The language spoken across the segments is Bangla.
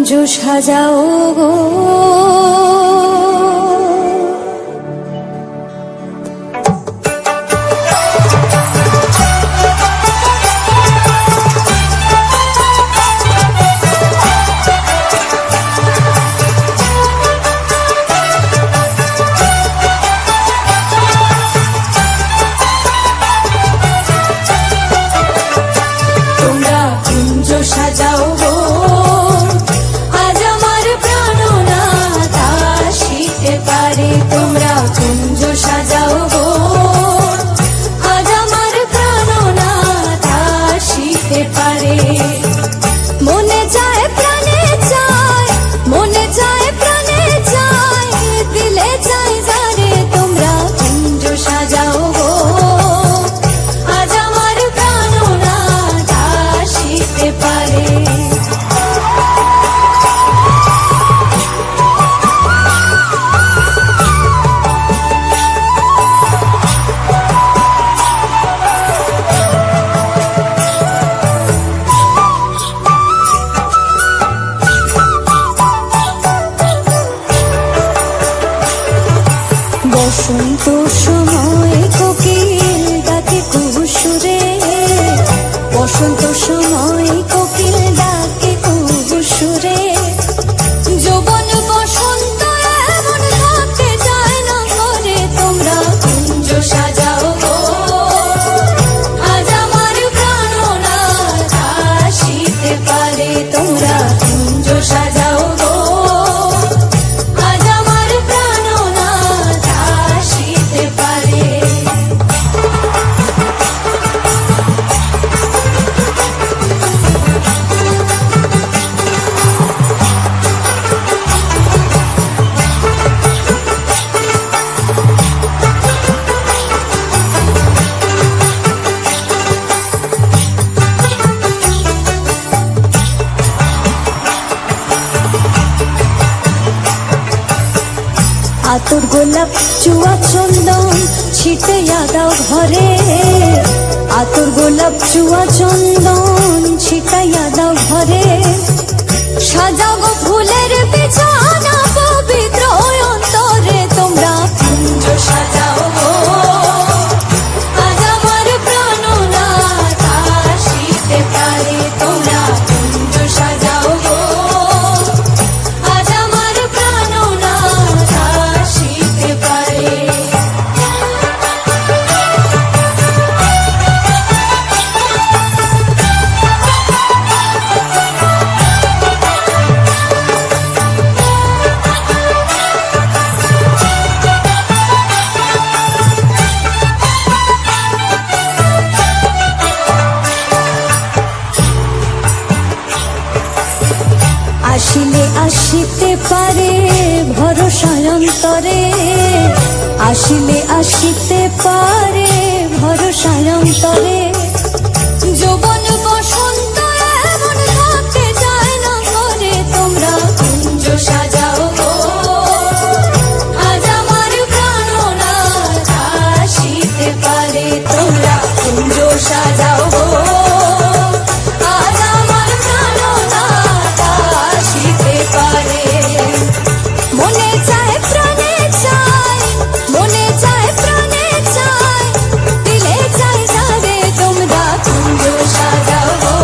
কুঞ্জ সাজাও গো সাজাও গো আজ আমার প্রাণনাথ আসিতে পারে তোমরা কুঞ্জ সাজাও গো আজ আমার প্রাণনাথ আসিতে পারে মনে চায় প্রাণে চায় মনে চায় প্রাণে চায় দিলে চাই যারে তোমরা কুঞ্জ সাজাও গো আজ আমার প্রাণনাথ আসিতে পারে বসন্ত সময় কোকিল ডাকে কুহুসুরে বসন্ত সময় কোকিল ডাকে কুহুসুরে যৌবন বসন্ত এমন থাকতে চায় না ঘরে তোমরা কুঞ্জ সাজাও গো আজ আমার প্রাণনাথ আসিতে পারে তোমরা কুঞ্জ সাজাও গো আজ আমার প্রাণনাথ আসিতে পারে আতর গোলাপ চুয়া চন্দন ছিটাইয়া দাও ঘরে আতর গোলাপ চুয়া চন্দন ছিটাইয়া দাও ঘরে সাজাও গো ফুলের বিছানা পবিত্র অন্তরে তোমরা কুঞ্জ সাজাও গো আজ আমার প্রাণনাথ আসিতে পারে তোমরা কুঞ্জ সাজাও গো আজ আমার প্রাণনাথ আসিতে পারে আসিলে আসিতে পারে ভরসা অন্তরে আসিলে আসিতে পারে ভরসা অন্তরে যৌবন বসন্ত এমন থাকতে চায় না ঘরে তোমরা কুঞ্জ সাজাও গো আজ আমার প্রাণনাথ আসিতে পারে তোমরা কুঞ্জ সাজাও গো আজ আমার প্রাণনাথ আসিতে পারে মনে চায় প্রাণে চায় মনে চায় প্রাণে চায় দিলে চাই যারে তোমরা কুঞ্জ সাজাও গো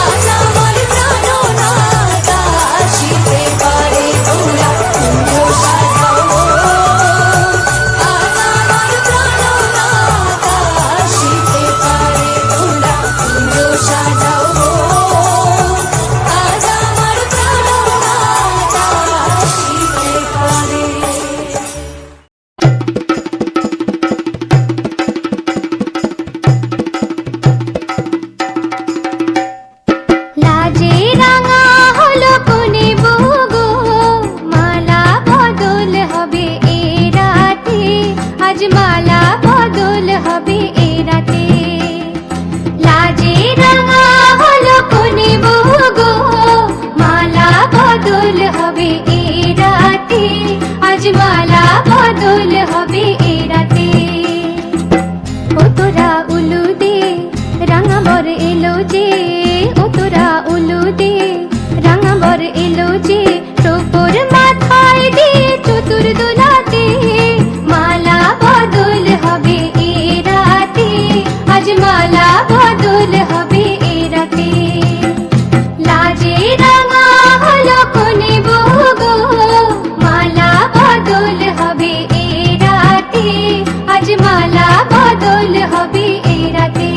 আজ আমার প্রাণনাথ আসিতে পারে তোমরা কুঞ্জ সাজাও গো আজ আমার প্রাণনাথ আসিতে পারে তোমরা কুঞ্জ সাজাও গো আজ আমার প্রাণনাথ আসিতে পারে লাজে রাঙা হলো কোনে বগো মালা বদল হবে এ রাতে আজ মালা বদল হবে এ রাতে লাজে রাঙা হলো কোনে বগো মালা বদল হবে এ রাতে আজ মালা বদল হবে এ রাতে ও তোরা উলু দে রাঙা বর এলো যে ও তোরা উলু দে রাঙা বর এলো যে টোপর মাথায় দিয়ে চতুর দোলাতে মালা বদল হবে এ রাতে আজ মালা বদল হবে এ রাতে লাজে রাঙা হলো কোনে বউ গো মালা বদল হবে এ রাতে আজ মালা বদল হবে এ রাতে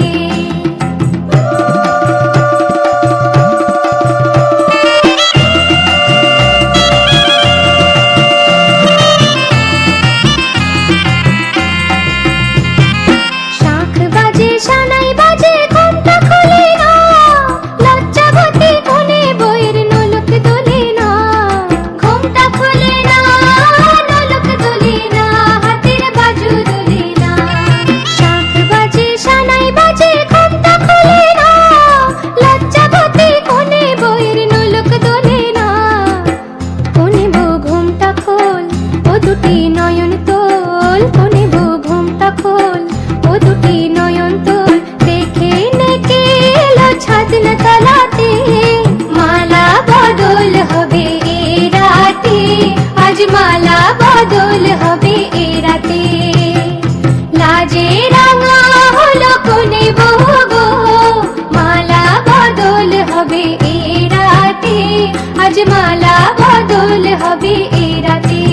শাঁখ বাজে সানাই বাজে ঘুমটা খুলে না লজ্জাবতী কোনে বইয়ের নোলক দোলে না ঘুমটা খুলে না নোলক দোলে না হাতের বাজু দোলে না শাঁখ বাজে সানাই বাজে ঘুমটা খুলে না লজ্জাবতী কোনে বইয়ের নোলক দোলে না কোনে বউ ঘুমটা খোল ও দুটি নয়ন তোল কোনে বউ ঘুমটা খোল ও দুটি নয়ন তোল দেখে নেকে এলো ছাদনা তলাতে মালা বদল হবে এ রাতে আজ মালা বদল হবে এ রাতে লাজে রাঙা হলো কোনে বউ গো মালা বদল হবে এ রাতে আজ মালা বদল হবে এ রাতে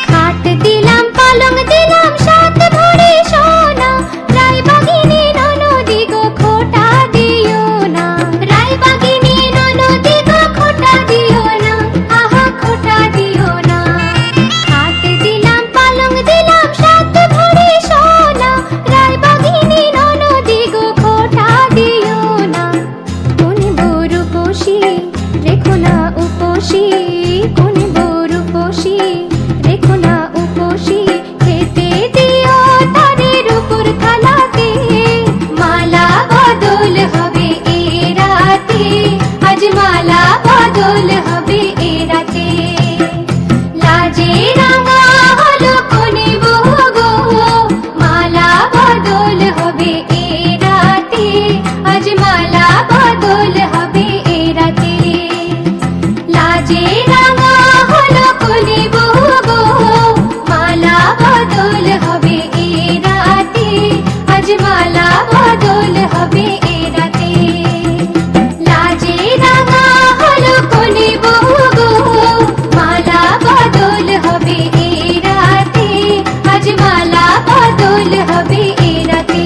খাট দিলাম পালং দিলাম সাত ভরি সোনা রায়বাগিনী ননদি গো খোটা দিও না রায়বাগিনী ননদি গো খোটা দিও না আহা খোটা দিও না খাট দিলাম পালং দিলাম সাত ভরি সোনা রায়বাগিনী ননদি গো খোটা দিও না কোনে বড় উপসী রেখো না উপসী কোনে বড় উপসী রেখো না উপসী খেতে দিও তাদের উপর থালাতে মালা বদল হবে এ রাতে আজ মালা বদল হবে এ রাতে লাজে রাঙা হলো কোনে বউ গো মালা বদল হবে এ রাতে আজ মালা বদল হবে এ রাতে লাজে রাঙা হলো কোনে বউ গো মালা বদল হবে এ রাতে আজ মালা বদল হবে এ রাতে লাজে রাঙা হলো কোনে বউ গো মালা বদল হবে এ রাতে আজ মালা বদল হবে এ রাতে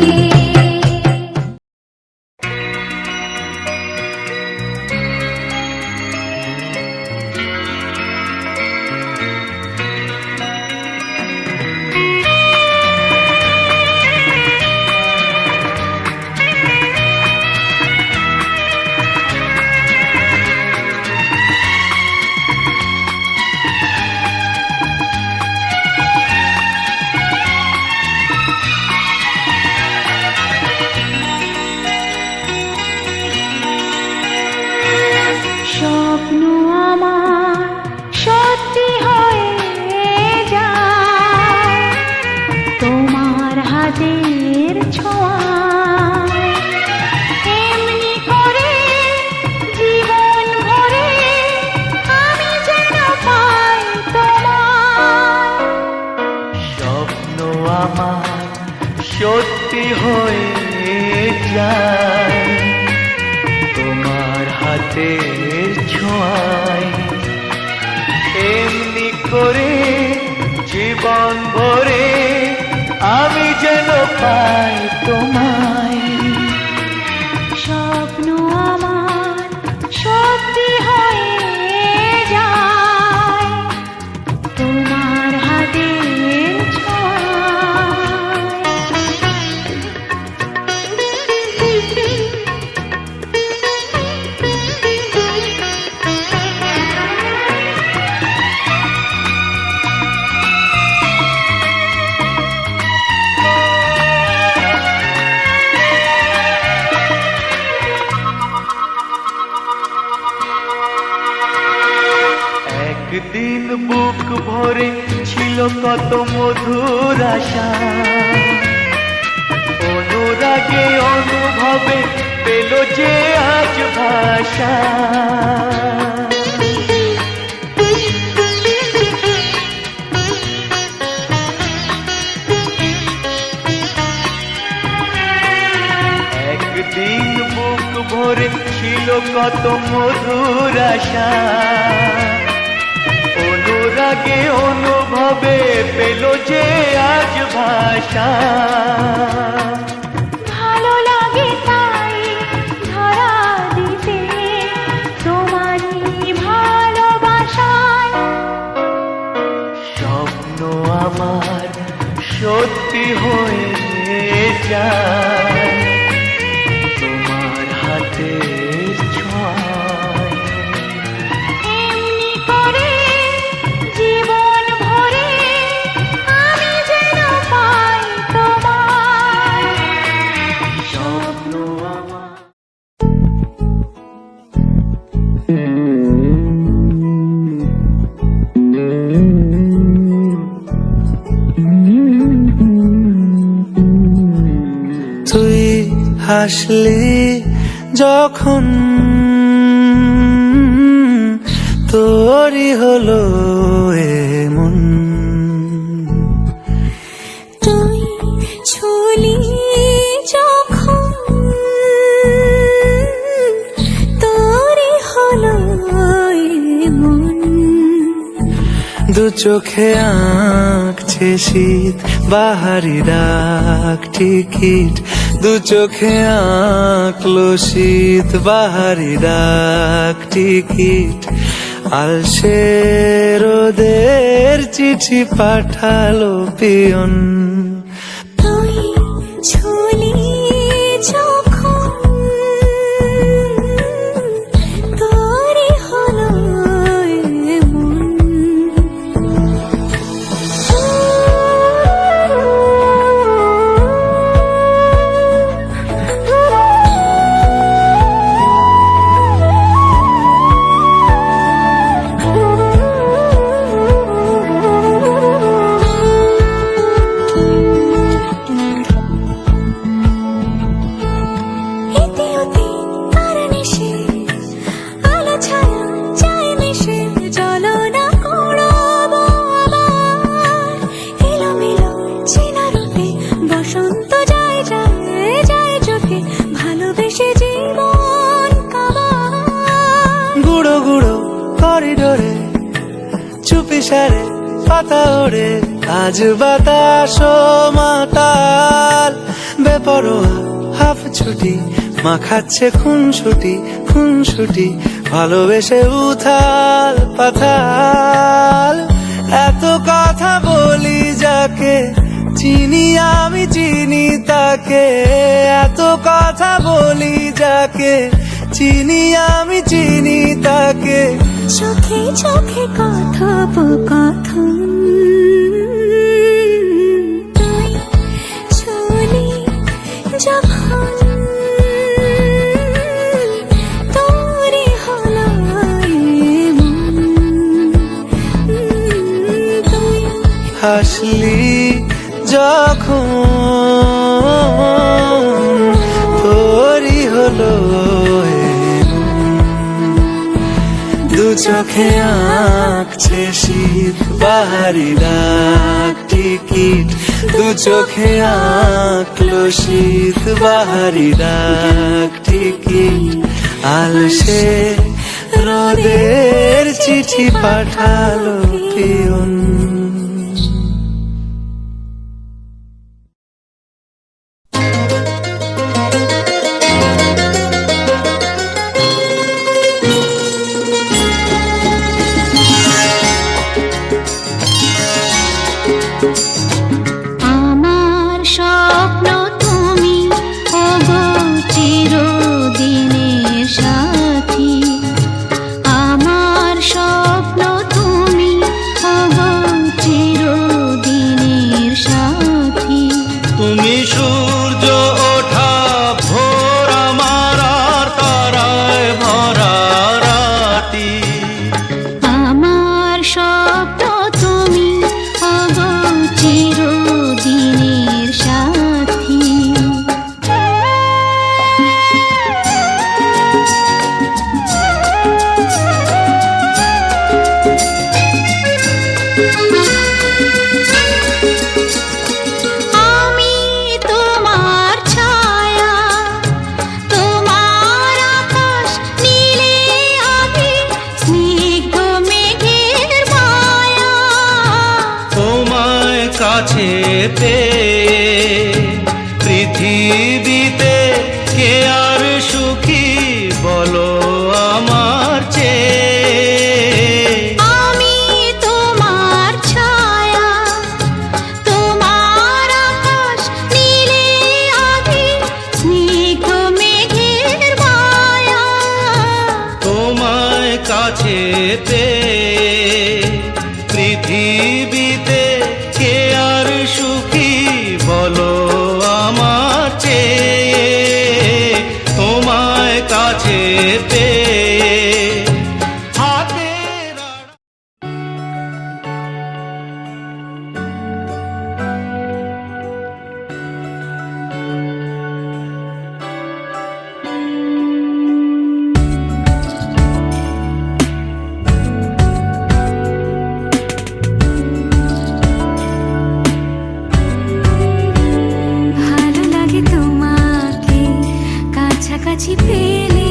স্বপ্ন আমার সত্যি হয়ে যায় তোমার হাতের ছোঁয়ায় এমনি করে জীবন ভরে আমি যেন পাই তোমায় স্বপ্ন আমার সত্যি হয়ে যায় তোমার হাতের ছোঁয়ায় এমনি করে জীবন ভরে আমি যেন পাই তোমায় স্বপ্ন আমার সত্যি হয়ে যায় তোমার হাতের ছোঁয়ায় বুক ভরে ছিল কত মধুর আশা, অনুরাগে অনুভবে পেল যে আজ ভাষা। একদিন বুক ভরে ছিল কত মধুর আশা, অনুরাগে অনুভবে পেল যে আজ ভাষা। ভালো লাগে তাই ধরা দিতে তোমারই ভালোবাসায়। স্বপ্ন আমার সত্যি হয়ে যায় তোমার হাতের ছোঁয়ায়। এমনি করে জীবন ভরে আমি যেন পাই তোমায়। স্বপ্ন আমার তুই হাসলি যখন তোরই হলো এমন, তুই ছুলি যখন তোরই হলো এমন। দু চোখে আঁকছে শীত বাহারি ডাক টিকিট, দু চোখে আঁকলো শীত বাহারি ডাক টিকিট। আলসে রোদের চিঠি পাঠালো পিয়ন, তুই ছুলি যখন তোরই হলো এমন। এতে ওতে কার নেশে, আলো ছায়া চায় মিশে, চলো না কুড়াবো আবার এলোমেলো চেনা রূপে। বসন্ত যায় যায় যায় চোখে, ভালোবেসে জীবন কাবার। গুঁড়ো গুঁড়ো করিডোরে চুপি সারে পাতা ওড়ে, আজ বাতাস মাতাল বেপরোয়া হাফ ছুটি, মাখাচ্ছে খুনসুটি খুনসুটি, ভালোবেসে উথাল পাথাল। এত কথা বলি যাকে চিনি আমি চিনি তাকে, এত কথা বলি যাকে চিনি আমি চিনি তাকে। চোখে চোখে কথোপকথন, তুই ছুলি যখন তোরই হলো এমন। তুই হাসলি যখন তোরই হলো এমন, দু চোখে আঁকছে শীত বাহারি ডাক টিকিট, দু চোখে আঁকলো শীত বাহারি ডাক টিকিট। আলসে রোদের চিঠি পাঠালো পিয়ন। আমার স্বপ্ন তুমি ওগো চিরদিনের সাথী। আমার স্বপ্ন তুমি ওগো চিরদিনের সাথী। তুমি সূর্য ওঠা ভোর আমার আর তারায় ভরা রাতি। আমার স্বপ্ন কাছে পেয়ে পৃথিবীতে কে আর সুখী বলো আমার চেয়ে। আমি তোমার ছায়া, তোমার আকাশ নীলে আভি, স্নিগ্ধ মেঘের মায়া। তোমায় কাছে পেয়ে পৃথিবীতে কে আর সুখী বলো আমার চেয়ে। তোমায় কাছে পেয়ে হাতের ভালো লাগে তোমাকে কাছাকাছি পেলে,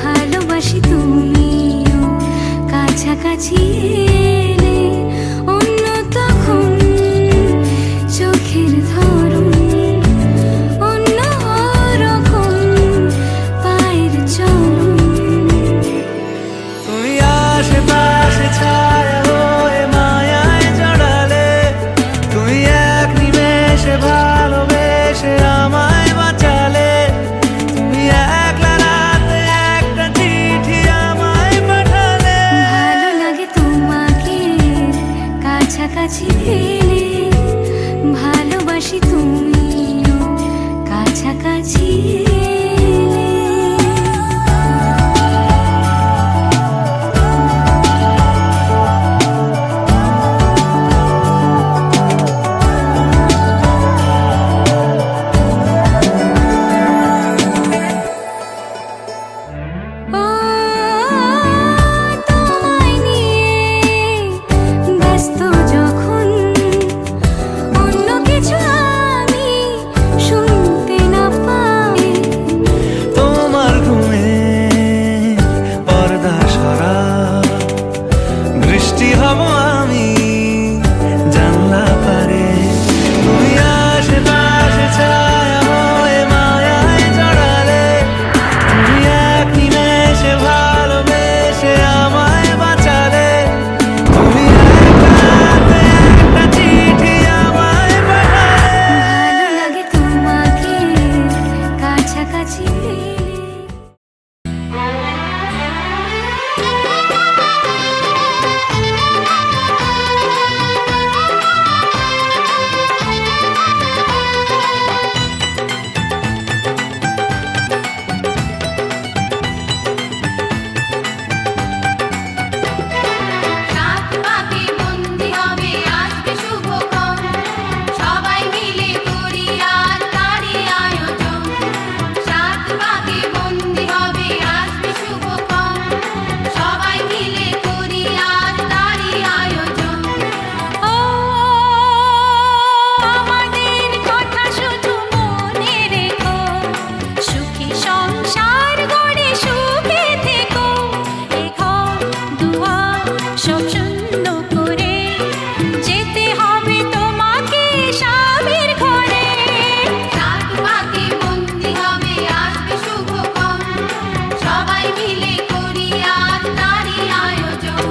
ভালোবাসি তুমিও কাছাকাছি এলে। অন্য তখন চোখের ধরন, অন্য রকম পায়ের চলন। তুমি আশেপাশে ছায়া হয়ে মায়ায় জড়ালে, তুমি এক নিমেষে ভালোবেসে আমায় বাঁচালে। তুমি একলা রাতে একটা চিঠি আমায় পাঠালে। ভালো লাগে তোমাকে কাছাকাছি পেলে, ভালোবাসি তুমিও কাছাকাছি এলে। ও তোমায় নিয়ে ব্যস্ত যখন, অন্য কিছু আমি শুনতে না পাই। তোমার ঘুমে পর্দা সরা, বৃষ্টি হব আমি জানলা পারে। তুমি আশেপাশে ছায়া হয়ে মায়ায় জড়ালে, তুমি এক নিমেষে ভালোবেসে আমায় বাঁচালে। তুমি একলা রাতে একটা চিঠি আমায় পাঠালে। ভালো লাগে তোমাকে কাছাকাছি পেলে। সাত পাকে বন্দি হবে আসবে শুভক্ষণ, সবাই মিলে করি আজ তারই আয়োজন। সাত পাকে বন্দি হবে আসবে শুভক্ষণ, সবাই মিলে করি আজ তারই আয়োজন। ও আমাদের কথা শুধু মনে রেখো, সুখী সংসার গড়ে সুখে থেকো। এ ঘর দুয়ার সব শূন্য করে যেতে হবে তোমাকে স্বামীর ঘরে। সাত পাকে বন্দি হবে আসবে শুভক্ষণ, সবাই মিলে করি আজ তারই আয়োজন।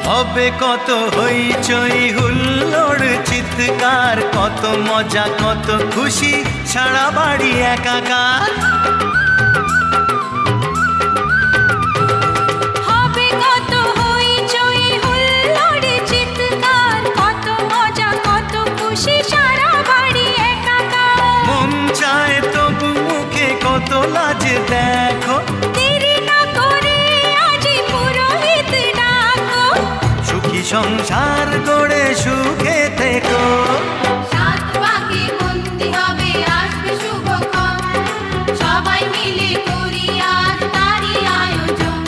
হবে কত হইচই হুল্লোড় চিৎকার, কত মজা কত খুশি সারা বাড়ি একাকার। হবে কত হইচই হুল্লোড় চিৎকার, কত মজা কত খুশি সারা বাড়ি একাকার। মন চায় তবু মুখে কত লাজ দেখো, দেরি না করে আজই পুরোহিত ডাকো। সুখী সংসার গড়ে সুখে থেকো। সাত পাকে বন্দি হবে আসবে শুভক্ষণ, সবাই মিলে করি আজ তারই আয়োজন।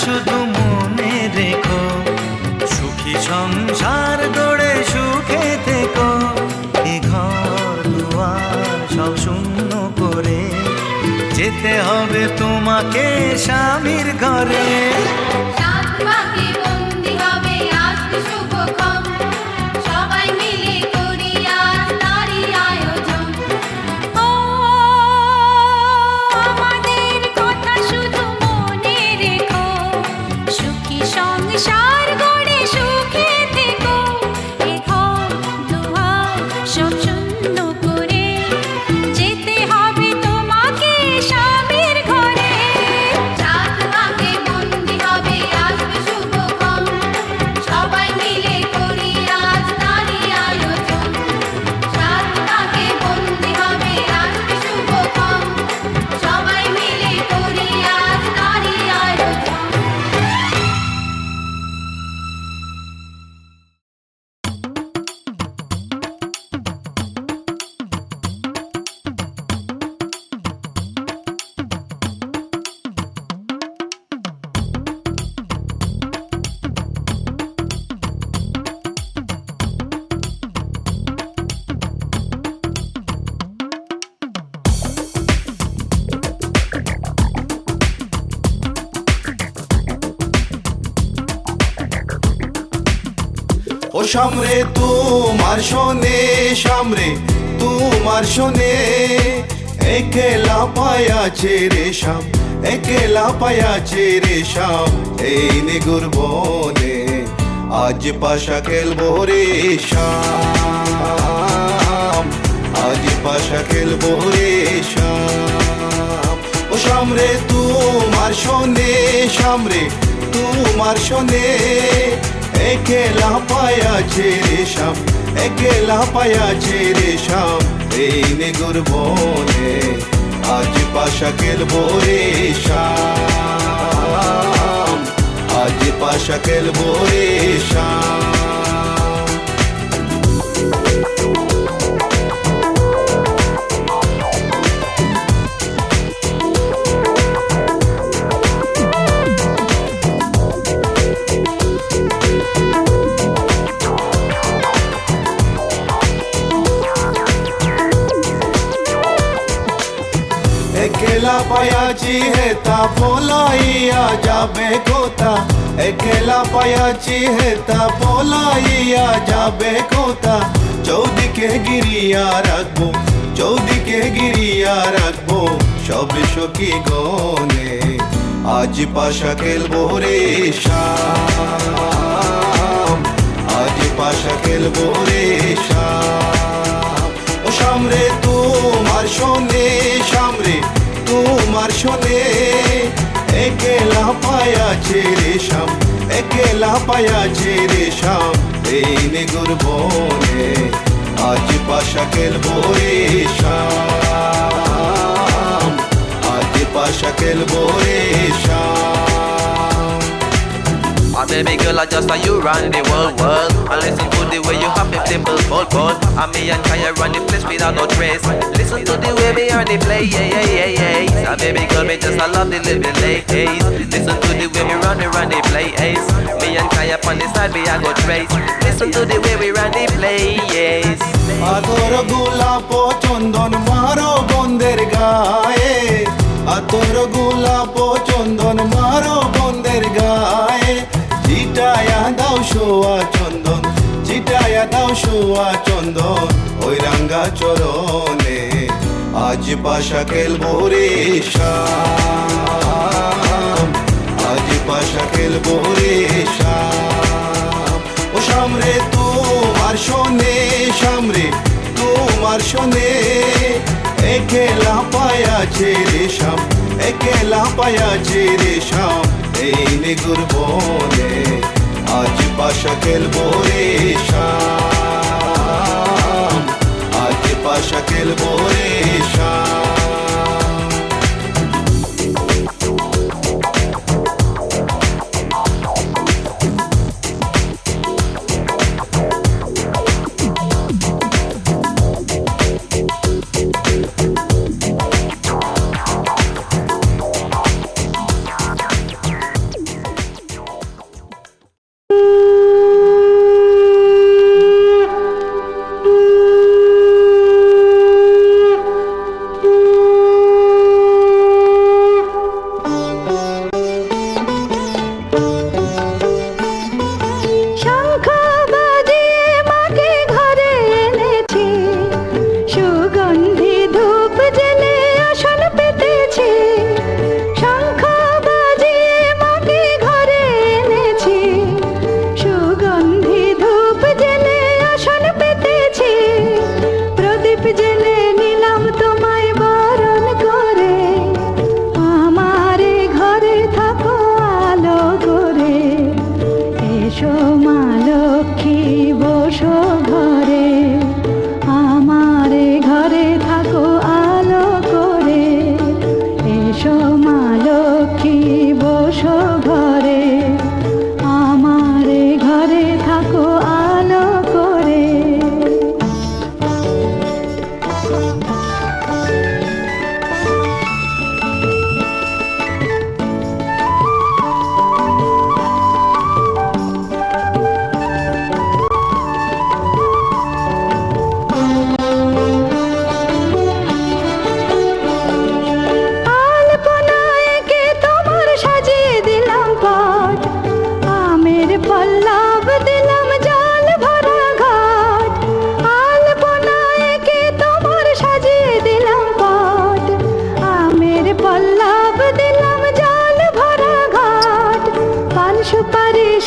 শুধু মনে রেখো, সুখী সংসার গড়ে সুখে থেকো। এ ঘর দুয়ার সব শূন্য করে যেতে হবে তোমাকে স্বামীর ঘরে। সাত পাকে বন্দি হবে আজকে শুভক্ষণ, সবাই মিলে করি আজ তারই আয়োজন। ও আমাদের কথা শুধু মনে রেখো, সুখী সংসার গড়ে সুখে থেকো। এ ঘর দুয়ার সব শূন্য করে যেতে হবে তোমাকে স্বামীর ঘরে। সাত পাকে বন্দি হবে আজকে শুভক্ষণ, সবাই মিলে করি আজ তারই আয়োজন। সাত পাকে বন্দি হবে আজকে শুভক্ষণ, সবাই মিলে করি আজ তারই আয়োজন। ও সামরে তোমার শোনে, সামরে তোমার শোনে, একেলা পায়াছে রে শাম, একেলা পায়াছে রে শাম। এই নিগুর বনে আজ পাশা খেলবো রে শাম, আজ পাশা খেলবো রে শাম। ও সামরে তোমার শোনে, সামরে তোমার শোনে, একেলা পায়াছে রে শাম, একেলা পায়াছে রে শাম। এই নিগুর বনে আজ পাশা খেলবো রে শাম, আজ পাশা খেলবো রে শাম। একেলা পায়াছি হেতা পলাইয়া যাবে কোথা, একেলা পায়াছি হেতা পলাইয়া যাবে কোথা। চৌদিকে গিরিয়া রাখবো, চৌদিকে গিরিয়া রাখবো সব সখী গনে। আজ পাশা খেলবো রে শাম, আজ পাশা খেলবো রে শাম। ও সামরে তোমার শোনে, সামরে তোমার শোনে, একেলা পায়াছে রে শাম, একেলা পায়াছে রে শাম। এই নিগুর বনে আজ পাশা খেলবো রে শাম, আজ পাশা খেলবো রে শাম। Oh baby girl, I just saw you run the world. I listen to the way you have a simple bold. And me and Kaya run the place without no trace. Listen to the way we are the play, yeah. So baby girl, me just I love the living ladies. Listen to the way we run the play, ace. Me and Kaya on the side, we are go trace. Listen to the way we run the play, yes. আতর গোলাপ চন্দন মারো বন্দের গায়ে, আতর গোলাপ চন্দন মারো বন্দের গায়ে। চিটায়া দাও সোয়া চন্দন, চিটায়া দাও সোয়া চন্দন ওই রাঙ্গা চরণে। আজ পাশা খেলবো রে শাম, আজ পাশা খেলবো রে শাম। ও সামরে তোমার শোনে, সামরে তোমার শোনে, একেলা পায়াছে রে শাম, একেলা পায়াছে রে শাম। এই নিগুর বনে আজ পাশা খেলবো রে শাম, আজ পাশা খেলবো রে শাম।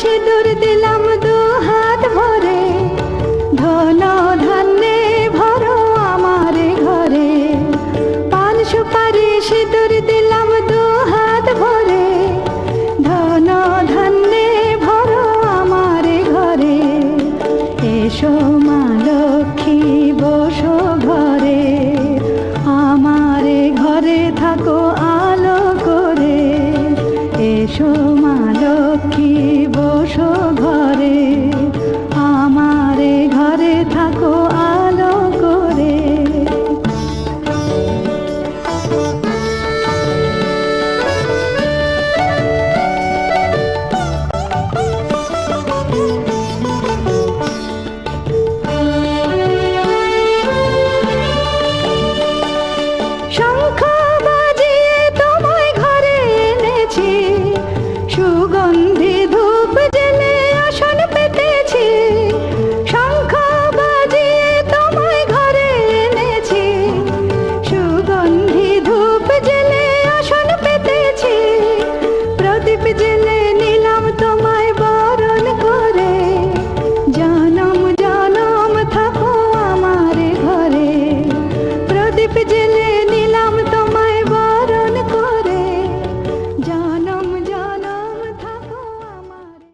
সিঁদুর দিলাম দু হাত ভরে, ধন ধান্যে ভরো আমার ঘরে। পান সুপারি সিঁদুর দিলাম দু হাত ভরে, ধন ধান্যে ভরো আমার ঘরে। এসো মা লক্ষ্মী বসো ঘরে, আমার ঘরে থাকো আলো করে। এসো মা লক্ষ্মী বসো ঘরে, আমার ঘরে থাকো আলো করে। শঙ্খ বাজিয়ে তোমায় ঘরে এনেছি, সুগন্ধ